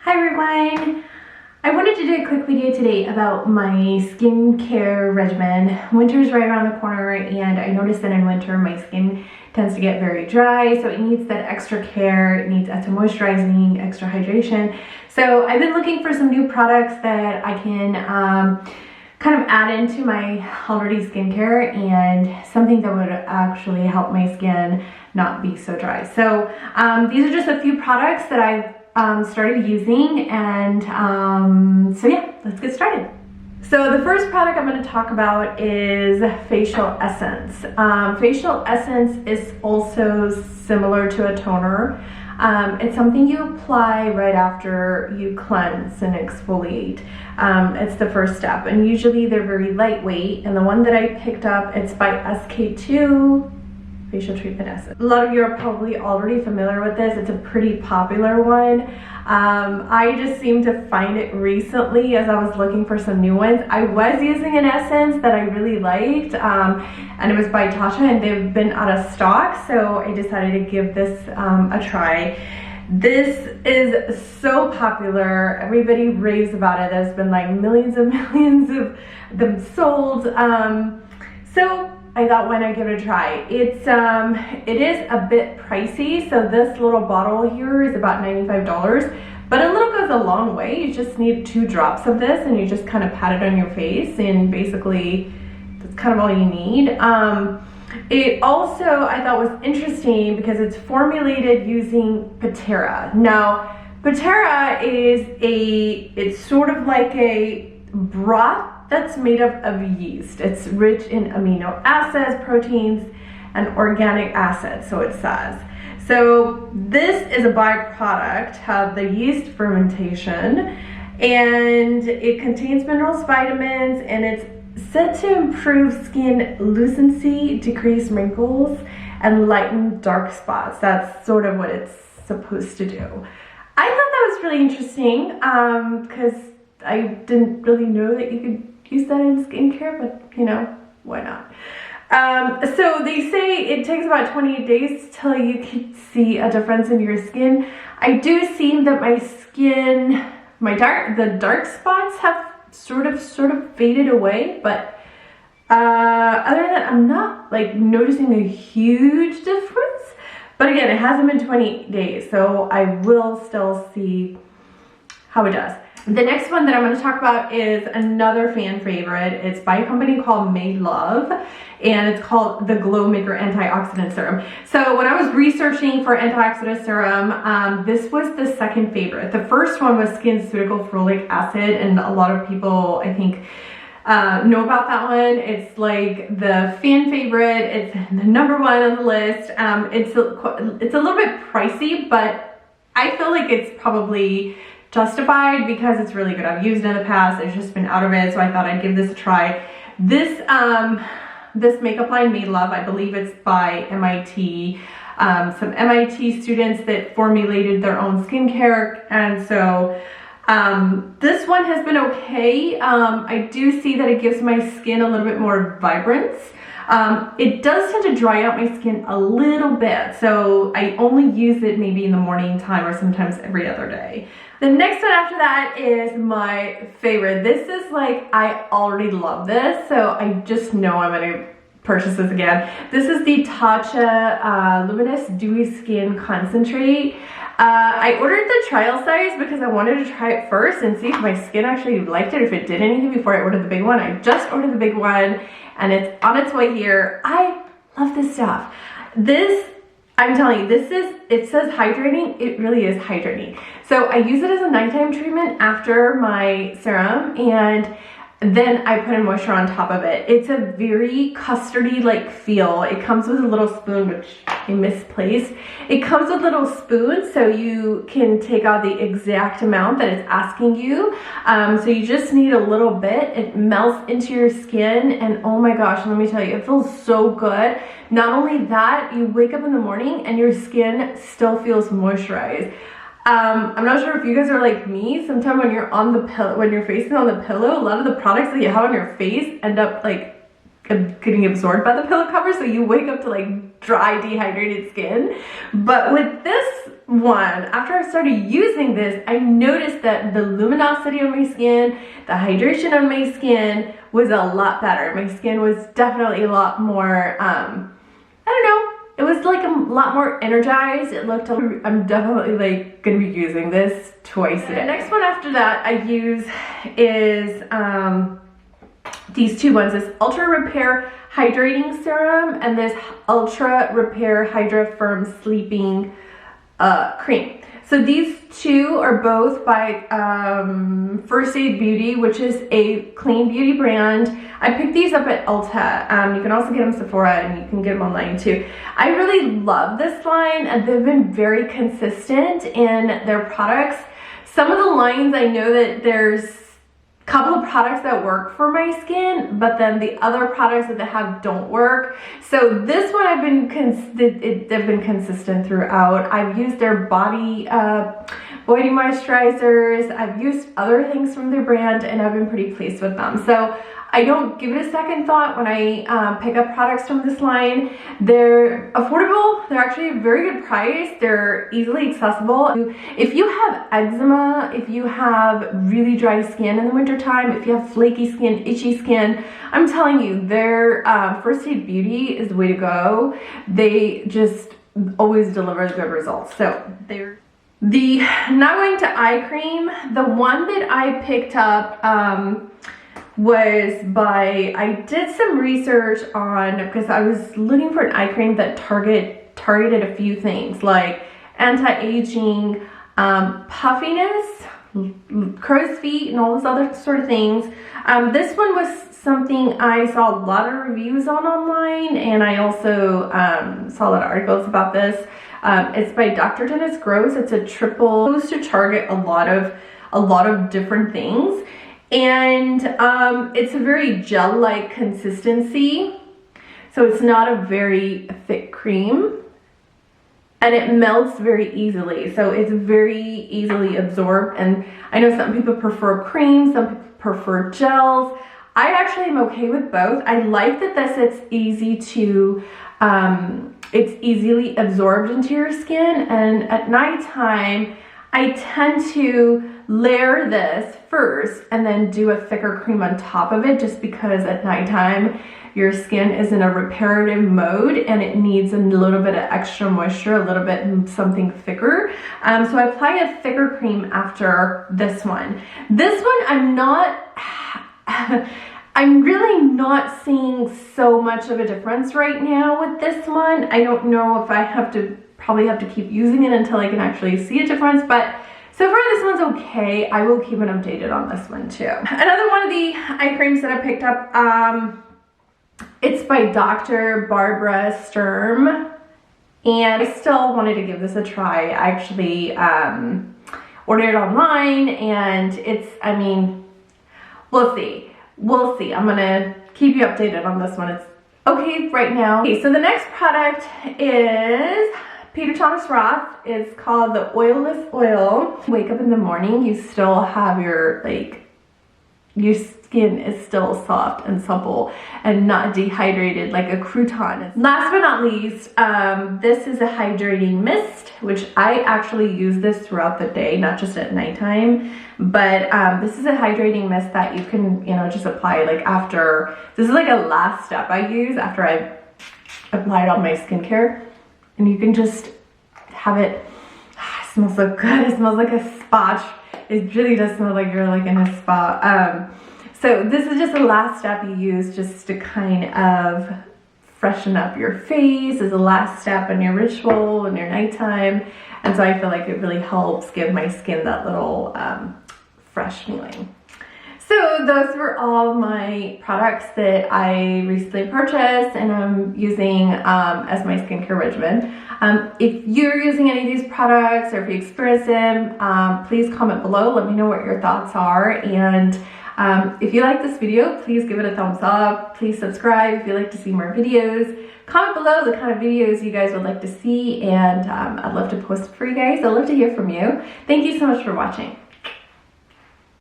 Hi everyone! I wanted to do a quick video today about my skincare regimen. Winter's right around the corner and I noticed that in winter my skin tends to get very dry, so it needs that extra care. It needs extra moisturizing, extra hydration. So I've been looking for some new products that I can kind of add into my already skincare and something that would actually help my skin not be so dry. So these are just a few products that I've started using, and so yeah, let's get started. So the first product I'm going to talk about is facial essence. Facial essence is also similar to a toner. It's something you apply right after you cleanse and exfoliate. It's the first step, and usually they're very lightweight, and the one that I picked up, it's by SK2 Facial Treatment Essence. A lot of you are probably already familiar with this. It's a pretty popular one. I just seemed to find it recently as I was looking for some new ones. I was using an essence that I really liked, and it was by Tatcha, and they've been out of stock, so I decided to give this a try. This is so popular. Everybody raves about it. There's been like millions and millions of them sold. So I thought, why not give it a try? It is a bit pricey, so this little bottle here is about $95, but a little goes a long way. You just need 2 drops of this and you just kind of pat it on your face, and basically that's kind of all you need. It also, I thought, was interesting because it's formulated using Patera. Now, Patera is it's sort of like a broth that's made up of yeast. It's rich in amino acids, proteins, and organic acids, so it says. So this is a byproduct of the yeast fermentation, and it contains minerals, vitamins, and it's said to improve skin lucency, decrease wrinkles, and lighten dark spots. That's sort of what it's supposed to do. I thought that was really interesting because I didn't really know that you could use that in skincare, but you know, why not? So they say it takes about 28 days till you can see a difference in your skin. I do see that my skin, the dark spots have sort of faded away, but other than that, I'm not like noticing a huge difference. But again, it hasn't been 28 days, so I will still see how it does. The next one that I'm going to talk about is another fan favorite. It's by a company called Maelove, and it's called the Glowmaker Antioxidant Serum. So when I was researching for antioxidant serum, this was the second favorite. The first one was SkinCeutical Ferulic Acid, and a lot of people, I think, know about that one. It's like the fan favorite. It's the #1 on the list. It's a little bit pricey, but I feel like it's probably justified because it's really good. I've used it in the past. I've just been out of it, so I thought I'd give this a try. This makeup line, Maelove, I believe it's by MIT. Some MIT students that formulated their own skincare, and so this one has been okay. I do see that it gives my skin a little bit more vibrance. It does tend to dry out my skin a little bit, so I only use it maybe in the morning time or sometimes every other day. The next one after that is my favorite. This is like, I already love this, so I just know I'm gonna purchase this again. This is the Tatcha Luminous Dewy Skin Concentrate. I ordered the trial size because I wanted to try it first and see if my skin actually liked it, if it did anything before I ordered the big one. I just ordered the big one and it's on its way here. I love this stuff. This, I'm telling you, it says hydrating. It really is hydrating. So I use it as a nighttime treatment after my serum, and then I put a moisture on top of it. It's a very custardy like feel. It comes with a little spoon, which I misplaced. It comes with little spoons, so you can take out the exact amount that it's asking you. So you just need a little bit. It melts into your skin, and oh my gosh, let me tell you, it feels so good. Not only that, you wake up in the morning and your skin still feels moisturized. I'm not sure if you guys are like me. Sometimes when you're on the pillow, when your face is on the pillow, a lot of the products that you have on your face end up like getting absorbed by the pillow cover, so you wake up to like dry, dehydrated skin. But with this one, after I started using this, I noticed that the luminosity on my skin, the hydration on my skin was a lot better. My skin was definitely a lot more, I don't know, it was like a lot more energized. It looked, I'm definitely like gonna be using this twice a day. The next one after that I use is these two ones, this Ultra Repair Hydrating Serum and this Ultra Repair Hydra Firm Sleeping Cream. So these two are both by First Aid Beauty, which is a clean beauty brand. I picked these up at Ulta. You can also get them at Sephora, and you can get them online too. I really love this line, and they've been very consistent in their products. Some of the lines, I know that there's a couple of products that work for my skin, but then the other products that they have don't work. So this one they've been consistent throughout. I've used their body moisturizers. I've used other things from their brand, and I've been pretty pleased with them. So I don't give it a second thought when I pick up products from this line. They're affordable. They're actually a very good price. They're easily accessible. If you have eczema, if you have really dry skin in the wintertime, if you have flaky skin, itchy skin, I'm telling you, their First Aid Beauty is the way to go. They just always deliver good results. So now going to eye cream, the one that I picked up was I did some research on, because I was looking for an eye cream that targeted a few things like anti-aging, puffiness, crow's feet, and all those other sort of things. This one was something I saw a lot of reviews on online, and I also saw a lot of articles about this. It's by Dr. Dennis Gross. It's a triple, supposed to target a lot of different things. And it's a very gel-like consistency, so it's not a very thick cream, and it melts very easily, so it's very easily absorbed. And I know some people prefer creams, some people prefer gels. I actually am okay with both. I like that it's easy to it's easily absorbed into your skin, and at nighttime I tend to layer this first and then do a thicker cream on top of it, just because at nighttime your skin is in a reparative mode and it needs a little bit of extra moisture, a little bit something thicker. So I apply a thicker cream after this one. This one I'm really not seeing so much of a difference right now with this one. I don't know if I probably have to keep using it until I can actually see a difference, but so far this one's okay. I will keep it updated on this one too. Another one of the eye creams that I picked up, it's by Dr. Barbara Sturm, and I still wanted to give this a try. I actually ordered it online, and I mean, we'll see. I'm gonna keep you updated on this one. It's okay right now. Okay, so the next product is Peter Thomas Roth. It's called the Oilless Oil. Wake up in the morning, you still have your skin is still soft and supple and not dehydrated like a crouton. Last but not least, this is a hydrating mist, which I actually use this throughout the day, not just at nighttime. But this is a hydrating mist that you can, just apply like after. This is like a last step I use after I've applied all my skincare, and you can just have it. It smells so good. It smells like a spa. It really does smell like you're like in a spa. So this is just the last step you use just to kind of freshen up your face as a last step in your ritual in your nighttime. And so I feel like it really helps give my skin that little fresh feeling. So those were all my products that I recently purchased and I'm using as my skincare regimen. If you're using any of these products or if you experience them, please comment below. Let me know what your thoughts are. And if you like this video, please give it a thumbs up. Please subscribe if you'd like to see more videos. Comment below the kind of videos you guys would like to see, and I'd love to post it for you guys. I'd love to hear from you. Thank you so much for watching.